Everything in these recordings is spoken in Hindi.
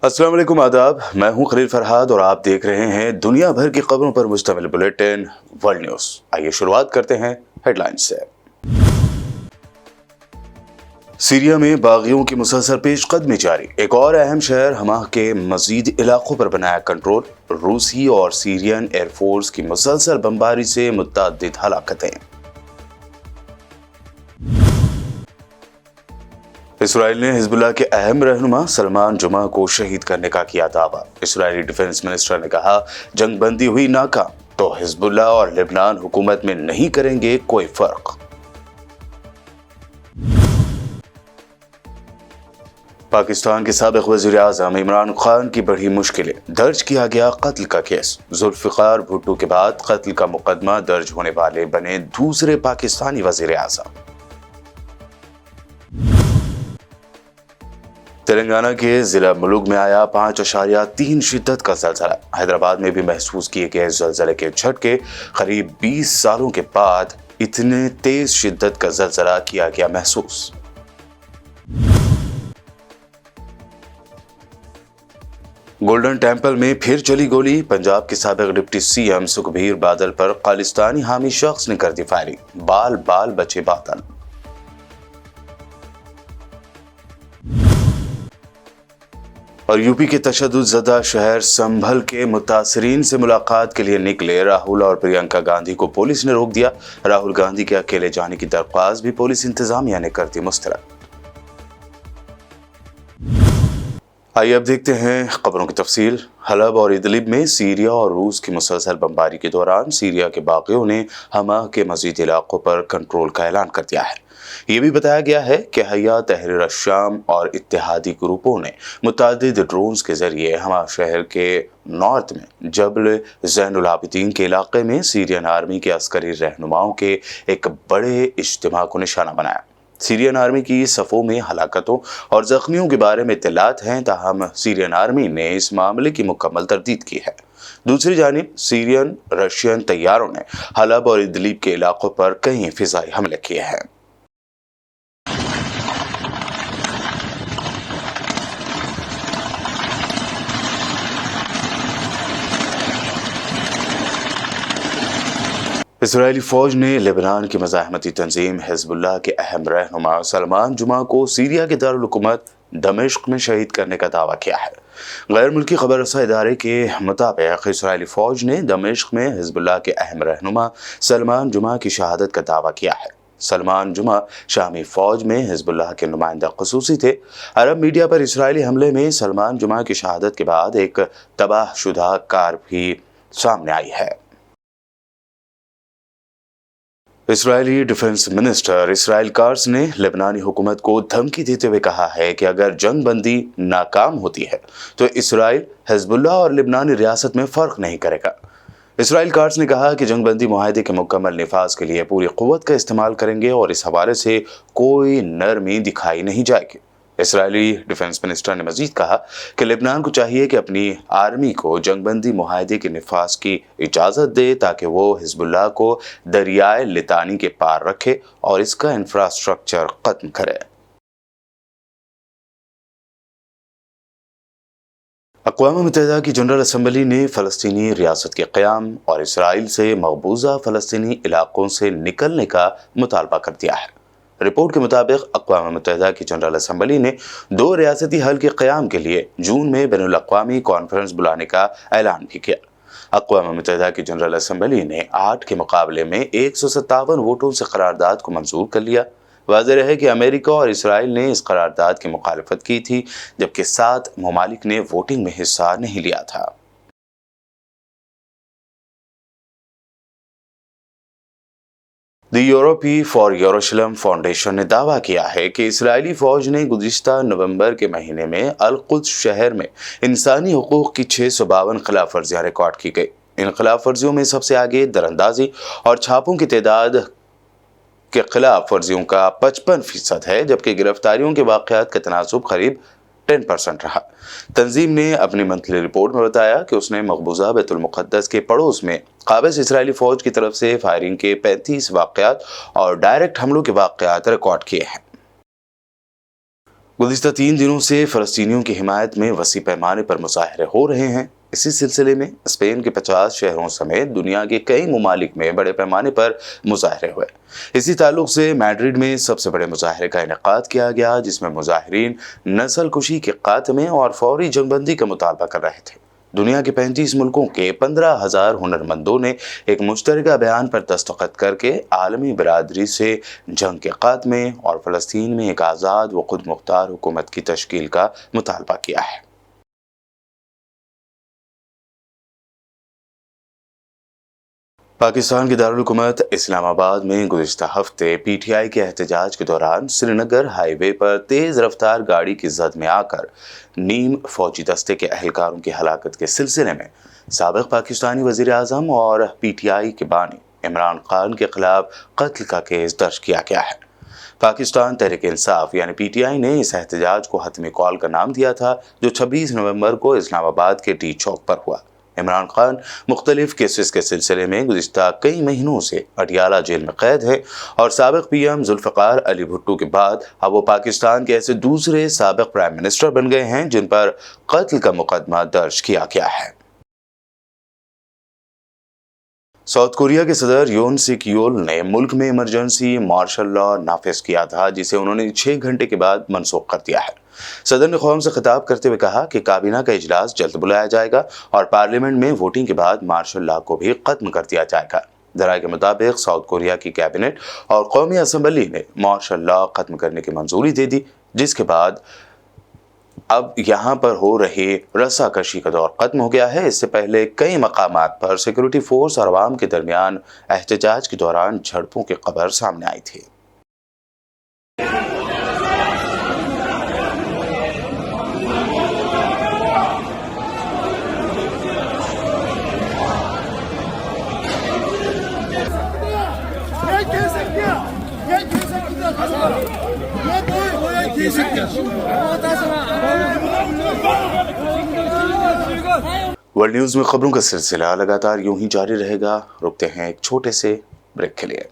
अस्सलाम वालेकुम, आदाब। मैं हूं खलील फरहाद और आप देख रहे हैं दुनिया भर की खबरों पर मुश्तमिल बुलेटिन वर्ल्ड न्यूज। आइए शुरुआत करते हैं हेडलाइंस से। सीरिया में बागियों की मुसलसल पेशकदमी जारी। एक और अहम शहर हमा के मजीद इलाकों पर बनाया कंट्रोल। रूसी और सीरियन एयरफोर्स की मुसलसल बमबारी से मुतअद्दिद हलाकतें। इसराइल ने हिजबुल्लाह के अहम रहनुमा सलमान जुमा को शहीद करने का किया दावा। इसराइली डिफेंस मिनिस्टर ने कहा, जंगबंदी हुई नाकाम तो हिजबुल्लाह और लेबनान हुकूमत में नहीं करेंगे कोई फर्क। पाकिस्तान के साबिक वज़ीर आज़म इमरान खान की बढ़ी मुश्किलें। दर्ज किया गया कत्ल का केस। जुल्फ़िकार भुट्टो के बाद कत्ल का मुकदमा दर्ज होने वाले बने दूसरे पाकिस्तानी वज़ीर आज़म। तेलंगाना के जिला मुलुग में आया 5.3 शिद्दत का ज़लज़ला। हैदराबाद में भी महसूस किए गए ज़लज़ले के झटके। करीब 20 सालों के बाद इतने तेज शिद्दत का ज़लज़ला किया गया महसूस। गोल्डन टेम्पल में फिर चली गोली। पंजाब के साबिक डिप्टी सीएम सुखबीर बादल पर खालिस्तानी हामी शख्स ने कर दी फायरिंग। बाल बाल बचे बादल। और यूपी के तशद्दुद शहर संभल के मुतासरीन से मुलाकात के लिए निकले राहुल और प्रियंका गांधी को पुलिस ने रोक दिया। राहुल गांधी के अकेले जाने की दरख्वास्त भी पुलिस इंतजामिया ने कर दी मुस्तरद। आइए अब देखते हैं खबरों की तफसील। हलब और इदलिब में सीरिया और रूस की मुसलसल बमबारी के दौरान सीरिया के बागियों ने हमा के मजीद इलाकों पर कंट्रोल का ऐलान कर दिया है। ये भी बताया गया है कि हया तहरीर अश-शाम और इत्तेहादी ग्रुपों ने मुतअद्दिद ड्रोन्स के जरिए हमा शहर के नॉर्थ में जबल ज़ैनुल आबिदीन के इलाके में सीरियन आर्मी के अस्करी रहनुमाओं के एक बड़े इज्तिमा को निशाना बनाया। सीरियन आर्मी की सफ़ों में हलाकतों और जख्मियों के बारे में इत्तलात हैं, ताहम सीरियन आर्मी ने इस मामले की मुकम्मल तरदीद की है। दूसरी जानिब सीरियन रशियन तैयारों ने हलब और इदलिब के इलाकों पर कई फिज़ाई हमले किए हैं। इसराइली फौज ने लेबनान की मज़ाहमती तंजीम हिजबुल्लाह के अहम रहनुमा सलमान जुमा को सीरिया के दारुल हुकूमत दमिश्क में शहीद करने का दावा किया है। गैर मुल्की खबर रसा इदारे के मुताबिक इसराइली फौज ने दमिश्क में हिजबुल्लाह के अहम रहनुमा सलमान जुमा की शहादत का दावा किया है। सलमान जुमा शामी फौज में हिजबुल्लाह के नुमाइंदा ख़ुसूसी थे। अरब मीडिया पर इसराइली हमले में सलमान जुमा की शहादत के बाद एक तबाहशुदा कार भी सामने आई है। Israeli defence minister Israel cars ने लेबनानी हुकूमत को धमकी देते हुए कहा है कि अगर जंगबंदी नाकाम होती है तो इसराइल हिजबुल्लाह और लेबनानी रियासत में फ़र्क नहीं करेगा। इसराइल कार्स ने कहा कि जंगबंदी मुआहदे के मुकम्मल निफाज के लिए पूरी क़ुव्वत का इस्तेमाल करेंगे और इस हवाले से कोई नरमी दिखाई नहीं जाएगी। इसराइली डिफेंस मिनिस्टर ने मजीद कहा कि लेबनान को चाहिए कि अपनी आर्मी को जंगबंदी मुआहदे के निफाज की इजाज़त दे ताकि वो हिजबुल्लाह को दरियाए लितानी के पार रखे और इसका इंफ्रास्ट्रक्चर ख़त्म करे। अक़वाम मुत्तहिदा की जनरल असम्बली ने फ़लस्तीनी रियासत के क़याम और इसराइल से मकबूजा फ़लस्तीनी इलाकों से निकलने का मुतालबा कर दिया है। रिपोर्ट के मुताबिक अक़वाम मुत्तहिदा की जनरल असम्बली ने 2 रियासती हल के क़याम के लिए जून में बैनुल अक़वामी कॉन्फ्रेंस बुलाने का ऐलान भी किया। अक़वाम मुत्तहिदा की जनरल असम्बली ने 8 के मुकाबले में 157 वोटों से करारदाद को मंजूर कर लिया। वाज़ेह रहे कि अमेरिका और इसराइल ने इस करारदाद की मुखालफत की थी, जबकि 7 ममालिक ने वोटिंग में हिस्सा नहीं लिया था। द यूरोपी फॉर यरूशलेम फाउंडेशन ने दावा किया है कि इसराइली फौज ने गुज़िश्ता नवंबर के महीने में अल-कुद्स शहर में इंसानी हुकूक की 652 खिलाफ वर्जियां रिकॉर्ड की गई। इन खिलाफ वर्जियों में सबसे आगे दरअंदाजी और छापों की तादाद के खिलाफ वर्जियों का 55% है, जबकि गिरफ्तारियों के वाक़यात का तनासुब करीब 10% रहा। तंजीम ने अपनी मंथली रिपोर्ट में बताया कि उसने मकबूजा बैतुल मुक़द्दस के पड़ोस में काबिज इसराइली फौज की तरफ से फायरिंग के 35 वाक़यात और डायरेक्ट हमलों के वाक़यात रिकॉर्ड किए हैं। गुज़िश्ता 3 दिनों से फ़लस्तीनियों की हिमायत में वसी पैमाने पर मुज़ाहरे हो रहे हैं। इसी सिलसिले में स्पेन के 50 शहरों समेत दुनिया के कई ममालिक में बड़े पैमाने पर मुज़ाहरे हुए। इसी ताल्लुक से मैड्रिड में सबसे बड़े मुज़ाहरे का इनेकाद किया गया, जिसमें मुज़ाहिरीन नस्ल कुशी के खात्मे और फौरी जंगबंदी का मुतालबा कर रहे थे। दुनिया के 35 मुल्कों के 15,000 हुनरमंदों ने एक मुश्तरका बयान पर दस्तखत करके आलमी बरादरी से जंग के खात्मे और फ़लस्तीन में एक आज़ाद व खुद मुख्तार हुकूमत की तश्कील का मुतालबा किया है। पाकिस्तान की दारुल हुकूमत इस्लामाबाद में गुज़िश्ता हफ्ते PTI के एहतजाज के दौरान श्रीनगर हाईवे पर तेज़ रफ्तार गाड़ी की जद में आकर नीम फौजी दस्ते के अहलकारों की हलाकत के सिलसिले में साबिक़ पाकिस्तानी वज़ीर आज़म और PTI के बानी इमरान खान के खिलाफ कत्ल का केस दर्ज किया गया है। पाकिस्तान तहरीक इंसाफ यानी PTI ने इस एहतजाज को हतमी कॉल का नाम दिया था, जो 26 नवंबर को इस्लामाबाद के टी चौक पर हुआ। इमरान खान मुख्तलिफ केसेस के सिलसिले में गुज़िश्ता कई महीनों से अटियाला जेल में कैद है और साबिक़ PM जुल्फ़िकार अली भुट्टो के बाद अब वो पाकिस्तान के ऐसे दूसरे साबिक़ प्राइम मिनिस्टर बन गए हैं जिन पर कत्ल का मुकदमा दर्ज किया गया है। साउथ कोरिया के सदर योन सिक योल ने मुल्क में इमरजेंसी मार्शल लॉ नाफिज किया था, जिसे उन्होंने 6 घंटे के बाद मनसूख कर दिया है। सदर ने कौम से खिताब करते हुए कहा कि काबीना का इजलास जल्द बुलाया जाएगा और पार्लियामेंट में वोटिंग के बाद मार्शल लॉ को भी खत्म कर दिया जाएगा। जराये के मुताबिक साउथ कोरिया की कैबिनेट और कौमी असम्बली ने मार्शल लॉ खत्म करने की मंजूरी दे दी, जिसके बाद अब यहाँ पर हो रही रस्साकशी का दौर खत्म हो गया है। इससे पहले कई मकामात पर सिक्योरिटी फोर्स और अवाम के दरमियान एहतजाज के दौरान झड़पों की खबर सामने आई थी। वर्ल्ड न्यूज़ में खबरों का सिलसिला लगातार यूं ही जारी रहेगा। रुकते हैं एक छोटे से ब्रेक के लिए।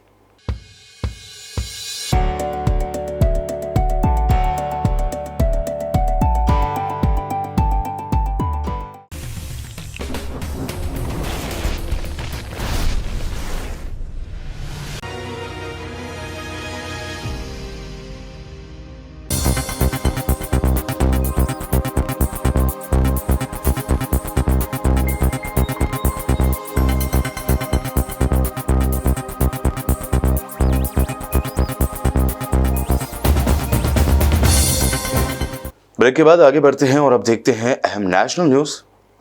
ब्रेक के बाद आगे बढ़ते हैं और अब देखते हैं अहम नेशनल न्यूज़।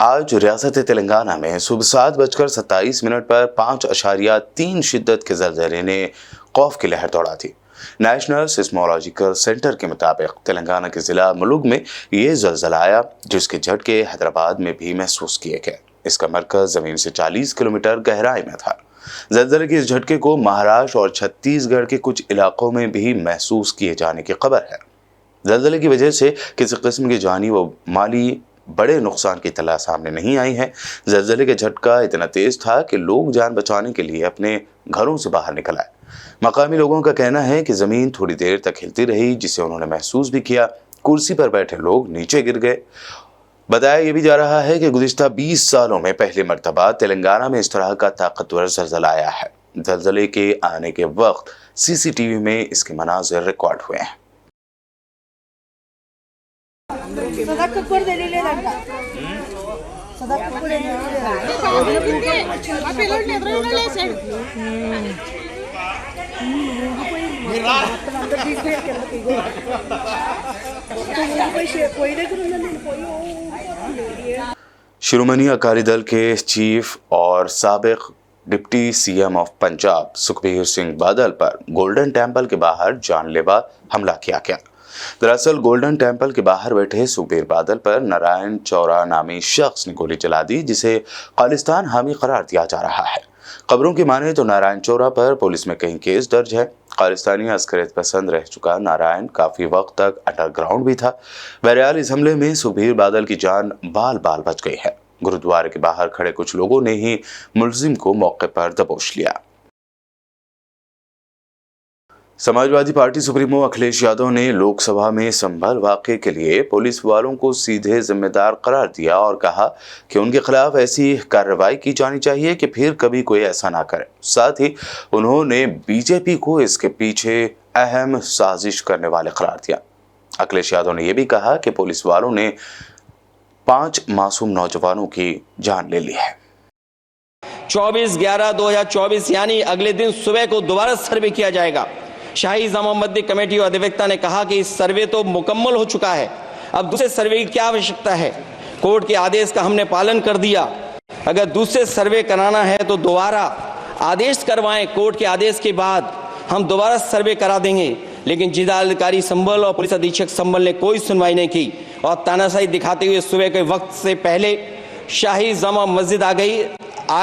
आज रियासत तेलंगाना में सुबह 7:27 पर 5.3 शिद्दत के ज़लज़ले ने खौफ की लहर दौड़ा थी। नेशनल सिस्मोलॉजिकल सेंटर के मुताबिक तेलंगाना के ज़िला मुलुगु में ये ज़लज़ला आया, जिसके झटके हैदराबाद में भी महसूस किए गए। इसका मरकज़ ज़मीन से 40 किलोमीटर गहराई में था। ज़लज़ले के इस झटके को महाराष्ट्र और छत्तीसगढ़ के कुछ इलाकों में भी महसूस किए जाने की खबर है। ज़लज़ले की वजह से किसी किस्म की जानी व माली बड़े नुकसान की इत्तला सामने नहीं आई है। ज़लज़ले का झटका इतना तेज़ था कि लोग जान बचाने के लिए अपने घरों से बाहर निकल आए। मकामी लोगों का कहना है कि ज़मीन थोड़ी देर तक हिलती रही, जिसे उन्होंने महसूस भी किया। कुर्सी पर बैठे लोग नीचे गिर गए। बताया यह भी जा रहा है कि गुज़िश्ता 20 सालों में पहली मरतबा तेलंगाना में इस तरह का ताकतवर ज़लज़ला आया है। ज़लज़ले के आने के वक्त CCTV में इसके मनाज़िर रिकॉर्ड हुए हैं। शिरोमणि अकाली दल के चीफ और साबिक deputy CM of Punjab Sukhbir Singh Badal पर गोल्डन टेम्पल के बाहर जानलेवा हमला किया गया। दरअसल गोल्डन टेम्पल के बाहर बैठे सुखबीर बादल पर नारायण चौरा नामी शख्स ने गोली चला दी, जिसे खालिस्तान हामी करार दिया जा रहा है। खबरों की माने तो नारायण चोरा पर पुलिस में कई केस दर्ज है। खालिस्तानी अस्करियत पसंद रह चुका नारायण काफी वक्त तक अंडरग्राउंड भी था। बहरहाल इस हमले में सुबीर बादल की जान बाल बाल बच गई है। गुरुद्वारे के बाहर खड़े कुछ लोगों ने ही मुलजिम को मौके पर दबोच लिया। समाजवादी पार्टी सुप्रीमो अखिलेश यादव ने लोकसभा में संभल वाकये के लिए पुलिस वालों को सीधे जिम्मेदार करार दिया और कहा कि उनके खिलाफ ऐसी कार्रवाई की जानी चाहिए कि फिर कभी कोई ऐसा ना करे। साथ ही उन्होंने बीजेपी को इसके पीछे अहम साजिश करने वाले करार दिया। अखिलेश यादव ने यह भी कहा कि पुलिस वालों ने 5 मासूम नौजवानों की जान ले ली है। 24/11/2024 यानी अगले दिन सुबह को दोबारा सर्वे किया जाएगा। शाही जामा मस्जिद कमेटी और अधिवक्ता ने कहा कि इस सर्वे तो मुकम्मल हो चुका है, अब दूसरे सर्वे की क्या आवश्यकता है। कोर्ट के आदेश का हमने पालन कर दिया। अगर दूसरे सर्वे कराना है तो दोबारा आदेश करवाएं। कोर्ट के आदेश के बाद हम दोबारा सर्वे करा देंगे। लेकिन जिलाधिकारी संभल और पुलिस अधीक्षक संभल ने कोई सुनवाई नहीं की और तानाशाही दिखाते हुए सुबह के वक्त से पहले शाही जामा मस्जिद आ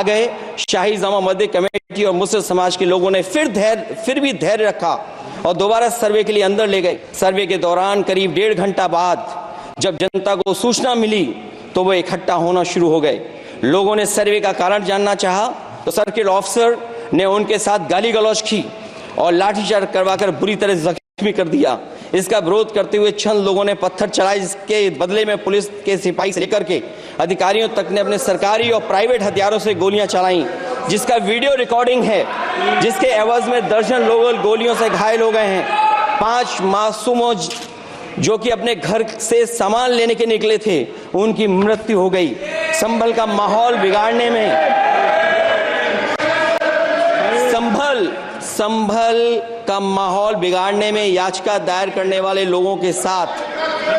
गए। शाही जामा मस्जिद कमेटी और मुस्लिम समाज के लोगों ने फिर भी धैर्य रखा और दोबारा सर्वे के लिए अंदर ले गए। सर्वे के दौरान करीब 1.5 घंटा बाद जब जनता को सूचना मिली तो वो इकट्ठा होना शुरू हो गए। लोगों ने सर्वे का कारण जानना चाहा तो सर्किल ऑफिसर ने उनके साथ गाली गलौज की और लाठीचार्ज करवाकर बुरी तरह जख्मी कर दिया। इसका विरोध करते हुए चंद लोगों ने पत्थर चलाए, जिसके बदले में पुलिस के सिपाही से लेकर के अधिकारियों तक ने अपने सरकारी और प्राइवेट हथियारों से गोलियां चलाई, जिसका वीडियो रिकॉर्डिंग है, जिसके एवज में दर्जन लोग गोलियों से घायल हो गए हैं। 5 मासूमों जो कि अपने घर से सामान लेने के निकले थे, उनकी मृत्यु हो गई। संभल का माहौल बिगाड़ने में संभल का माहौल बिगाड़ने में याचिका दायर करने वाले लोगों के साथ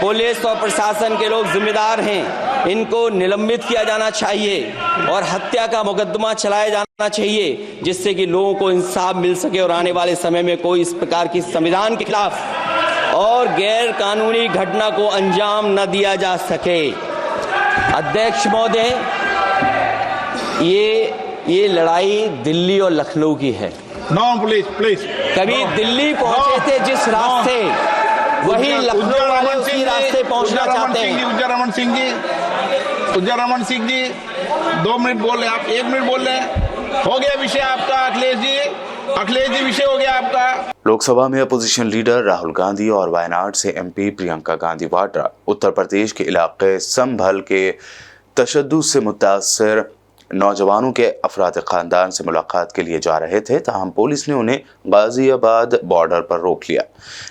पुलिस और प्रशासन के लोग जिम्मेदार हैं। इनको निलंबित किया जाना चाहिए और हत्या का मुकदमा चलाया जाना चाहिए, जिससे कि लोगों को इंसाफ मिल सके और आने वाले समय में कोई इस प्रकार की संविधान के खिलाफ और गैर कानूनी घटना को अंजाम न दिया जा सके। अध्यक्ष महोदय, ये लड़ाई दिल्ली और लखनऊ की है। नो प्लीज कभी दिल्ली पहुंचे थे जिस रास्ते, वही लखनऊ वाले उसी रास्ते पहुंचना चाहते हैं। उज्जर रमन सिंह जी 2 मिनट बोल रहे, आप 1 मिनट बोल रहे हैं। हो गया विषय आपका अखिलेश जी विषय हो गया आपका। लोकसभा में अपोजिशन लीडर राहुल गांधी और वायनाड से एमपी प्रियंका गांधी वाड्रा उत्तर प्रदेश के इलाके संभल के तशद्दुद से मुतासर नौजवानों के अफराद खानदान से मुलाकात के लिए जा रहे थे, ताहम पुलिस ने उन्हें गाजियाबाद बॉर्डर पर रोक लिया।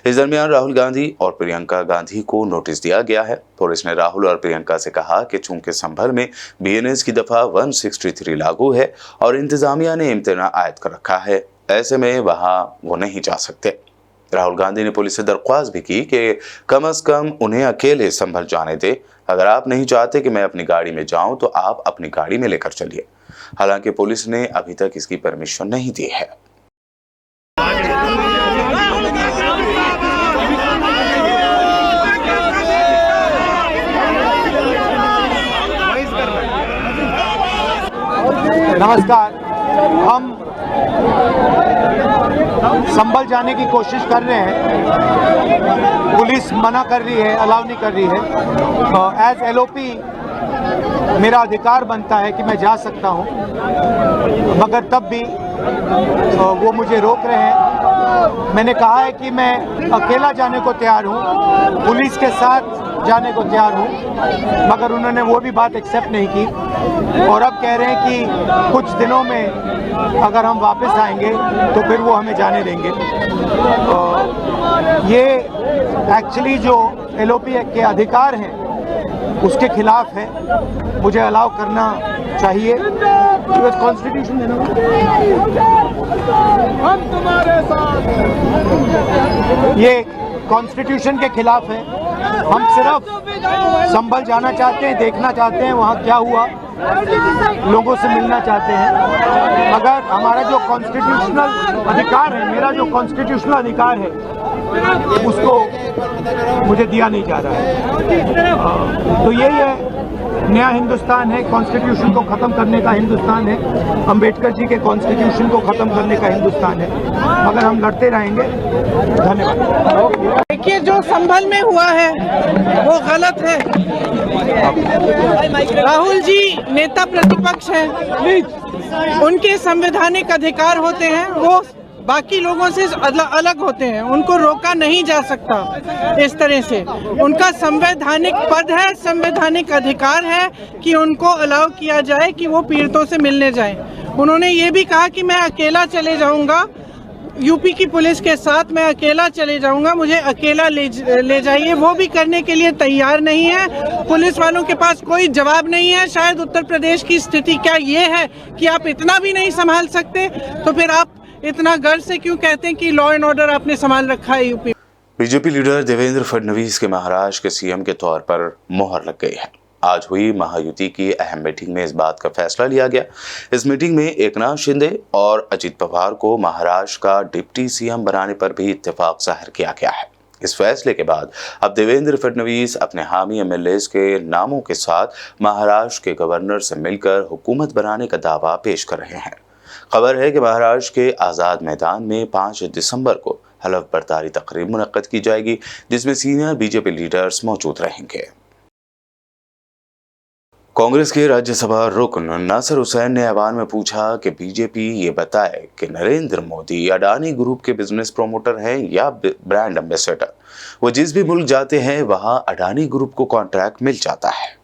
इस दरमियान राहुल गांधी और प्रियंका गांधी को नोटिस दिया गया है। पुलिस ने राहुल और प्रियंका से कहा कि चूंकि संभल में BNS की दफा 163 लागू है और इंतजामिया ने इम्तना आयद कर रखा है, ऐसे में वहां वो नहीं जा सकते। राहुल गांधी ने पुलिस से दरख्वास्त भी की कि कम से कम उन्हें अकेले संभल जाने दे। अगर आप नहीं चाहते कि मैं अपनी गाड़ी में जाऊं तो आप अपनी गाड़ी में लेकर चलिए। हालांकि पुलिस ने अभी तक इसकी परमिशन नहीं दी है। नमस्कार, हम संभल जाने की कोशिश कर रहे हैं। पुलिस मना कर रही है, अलाउ नहीं कर रही है। एज LOP मेरा अधिकार बनता है कि मैं जा सकता हूं, मगर तब भी वो मुझे रोक रहे हैं। मैंने कहा है कि मैं अकेला जाने को तैयार हूं, पुलिस के साथ जाने को तैयार हूं, मगर उन्होंने वो भी बात एक्सेप्ट नहीं की और अब कह रहे हैं कि कुछ दिनों में अगर हम वापस आएंगे तो फिर वो हमें जाने देंगे। ये एक्चुअली जो LOP के अधिकार हैं उसके खिलाफ है। मुझे अलाउ करना चाहिए। कॉन्स्टिट्यूशन है ना, हम तुम्हारे साथ, ये कॉन्स्टिट्यूशन के खिलाफ है। हम सिर्फ संभल जाना चाहते हैं, देखना चाहते हैं वहाँ क्या हुआ, लोगों से मिलना चाहते हैं, मगर हमारा जो कॉन्स्टिट्यूशनल अधिकार है, मेरा जो कॉन्स्टिट्यूशनल अधिकार है, उसको मुझे दिया नहीं जा रहा है। तो यही है नया हिंदुस्तान है, कॉन्स्टिट्यूशन को ख़त्म करने का हिंदुस्तान है, अंबेडकर जी के कॉन्स्टिट्यूशन को ख़त्म करने का हिंदुस्तान है। अगर हम लड़ते रहेंगे। धन्यवाद। देखिए, जो संभल में हुआ है वो गलत है। राहुल जी नेता प्रतिपक्ष हैं, उनके संवैधानिक अधिकार होते हैं, वो बाकी लोगों से अलग होते हैं, उनको रोका नहीं जा सकता इस तरह से। उनका संवैधानिक पद है, संवैधानिक अधिकार है कि उनको अलाउ किया जाए कि वो पीड़ितों से मिलने जाएं। उन्होंने ये भी कहा कि मैं अकेला चले जाऊंगा, यूपी की पुलिस के साथ मैं अकेला चले जाऊंगा, मुझे अकेला ले जाइए। वो भी करने के लिए तैयार नहीं है। पुलिस वालों के पास कोई जवाब नहीं है। शायद उत्तर प्रदेश की स्थिति क्या ये है कि आप इतना भी नहीं संभाल सकते, तो फिर आप इतना गर्व से क्यों कहते हैं कि लॉ एंड ऑर्डर आपने संभाल रखा है UP? BJP leader Devendra Fadnavis के महाराष्ट्र के सीएम के तौर पर मोहर लग गई है। आज हुई महायुति की अहम मीटिंग में इस बात का फैसला लिया गया। इस मीटिंग में एकनाथ शिंदे और अजित पवार को महाराष्ट्र का डिप्टी सीएम बनाने पर भी इत्तेफाक जाहिर किया गया है। इस फैसले के बाद अब देवेंद्र फडणवीस अपने हामी एमएलएज के नामों के साथ महाराष्ट्र के गवर्नर से मिलकर हुकूमत बनाने का दावा पेश कर रहे हैं। खबर है कि महाराष्ट्र के आज़ाद मैदान में 5 दिसंबर को हलफ बर्दारी तकरीब मुनक्कद की जाएगी, जिसमें सीनियर बीजेपी लीडर्स मौजूद रहेंगे। कांग्रेस के राज्यसभा रुकन नासिर हुसैन ने ऐवान में पूछा कि बीजेपी ये बताए कि नरेंद्र मोदी अडानी ग्रुप के बिजनेस प्रमोटर हैं या ब्रांड एम्बेसडर। वो जिस भी मुल्क जाते हैं वहां अडानी ग्रुप को कॉन्ट्रैक्ट मिल जाता है।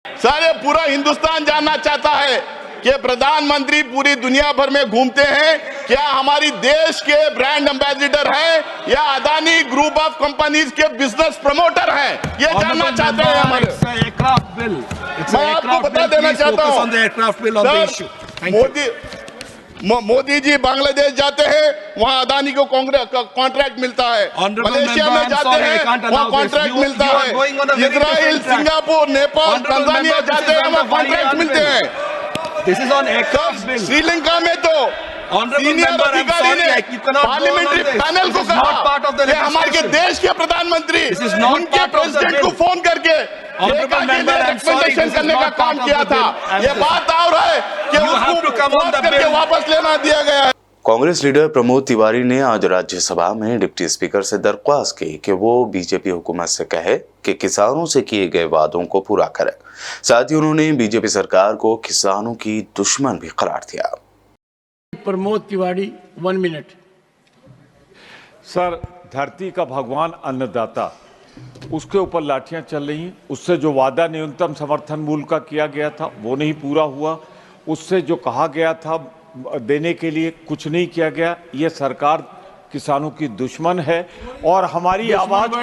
सारे पूरा हिंदुस्तान जानना चाहता है कि प्रधानमंत्री पूरी दुनिया भर में घूमते हैं, क्या हमारी देश के ब्रांड एम्बेसडर हैं या अदानी ग्रुप ऑफ कंपनीज के बिजनेस प्रमोटर हैं, ये जानना चाहते हैं हमारे। मैं आपको बता देना चाहता हूँ, मोदी जी बांग्लादेश जाते हैं, वहाँ अदानी को कॉन्ट्रैक्ट मिलता है। मलेशिया में जाते हैं, वहाँ कॉन्ट्रैक्ट मिलता है। इजराइल, सिंगापुर, नेपाल, तंजानिया जाते हैं, वहाँ कॉन्ट्रैक्ट मिलते हैं। श्रीलंका में तो सीनियर अधिकारी ने पार्लियामेंट्री पैनल को कहा कि हमारे देश के प्रधानमंत्री उनके प्रेसिडेंट को फोन करके रिकमेंडेशन करने का काम किया था। ये बात और है कि उसको फोन करके वापस लेना दिया गया है। कांग्रेस लीडर प्रमोद तिवारी ने आज राज्यसभा में डिप्टी स्पीकर से दरख्वास्त की कि वो बीजेपी हुकूमत से कहे कि किसानों से किए गए वादों को पूरा करे। साथ ही उन्होंने बीजेपी सरकार को किसानों की दुश्मन भी करार दिया। प्रमोद तिवारी 1 मिनट। सर, धरती का भगवान अन्नदाता, उसके ऊपर लाठियां चल रही हैं। उससे जो वादा न्यूनतम समर्थन मूल्य का किया गया था वो नहीं पूरा हुआ। उससे जो कहा गया था देने के लिए कुछ नहीं किया गया। ये सरकार किसानों की दुश्मन है और हमारी आवाज को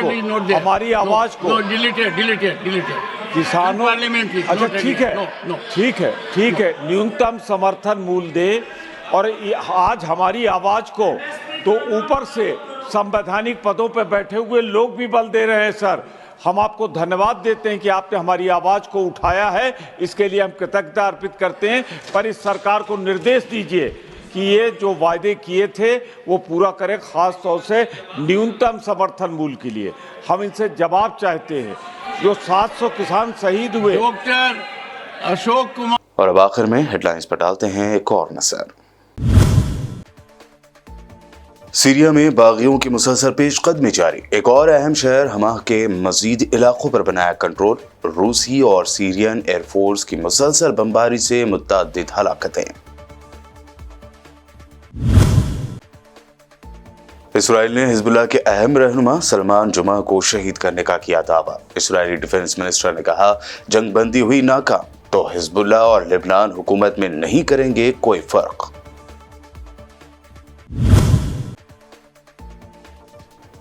किसानों, अच्छा ठीक है न्यूनतम समर्थन मूल्य दे और आज हमारी आवाज को तो ऊपर से संवैधानिक पदों पर बैठे हुए लोग भी बल दे रहे हैं। सर, हम आपको धन्यवाद देते हैं कि आपने हमारी आवाज को उठाया है, इसके लिए हम कृतज्ञता अर्पित करते हैं। पर इस सरकार को निर्देश दीजिए कि ये जो वायदे किए थे वो पूरा करें, खास तौर से न्यूनतम समर्थन मूल्य के लिए। हम इनसे जवाब चाहते हैं। जो 700 किसान शहीद हुए। डॉक्टर अशोक कुमार। और अब आखिर में हेडलाइंस पर डालते हैं एक और नजर। सीरिया में बागियों की मुसलसल पेशकदमी जारी। एक और अहम शहर हमा के मजीद इलाकों पर बनाया कंट्रोल। रूसी और सीरियन एयरफोर्स की मुसलसल बमबारी से मुतअद्दिद हलाकतें। इसराइल ने हिजबुल्लाह के अहम रहनुमा सलमान जुमा को शहीद करने का किया दावा। इसराइली डिफेंस मिनिस्टर ने कहा, जंगबंदी हुई नाकाम तो हिजबुल्लाह और लेबनान हुकूमत में नहीं करेंगे कोई फर्क।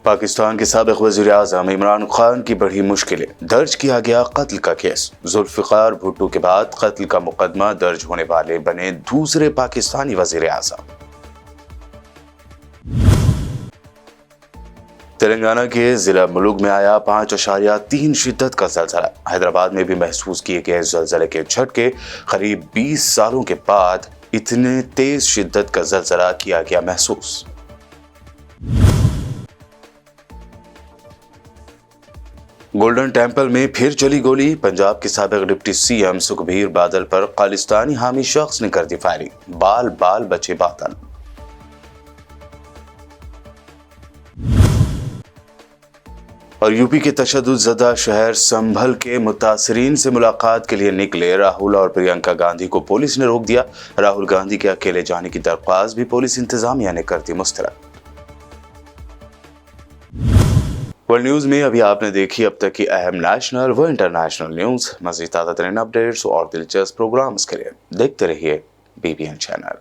पाकिस्तान के साबिक वज़ीर आज़म इमरान खान की बढ़ी मुश्किलें। दर्ज किया गया कत्ल का केस। जुल्फ़िकार भुट्टो के बाद कत्ल का मुकदमा दर्ज होने वाले बने दूसरे पाकिस्तानी वज़ीर आज़म। तेलंगाना के जिला मुलुग में आया 5.3 शिद्दत का ज़लज़ला। हैदराबाद में भी महसूस किए गए ज़लज़ले के झटके। करीब 20 सालों के बाद इतने तेज शिद्दत का ज़लज़ला किया गया महसूस। गोल्डन टेम्पल में फिर चली गोली। पंजाब के साबिक डिप्टी सीएम सुखबीर बादल पर खालिस्तानी हामी शख्स ने कर दी फायरिंग। बाल बाल बचे बादल। और यूपी के तशद्दुद शहर संभल के मुतासरीन से मुलाकात के लिए निकले राहुल और प्रियंका गांधी को पुलिस ने रोक दिया। राहुल गांधी के अकेले जाने की दरख्वास्त भी पुलिस इंतजामिया ने कर दी मुस्तरद। वर्ल्ड न्यूज में अभी आपने देखी अब तक की अहम नेशनल व इंटरनेशनल न्यूज। मज़ीद ताज़ा तरीन अपडेट्स और दिलचस्प प्रोग्राम्स के लिए देखते रहिए BBN चैनल।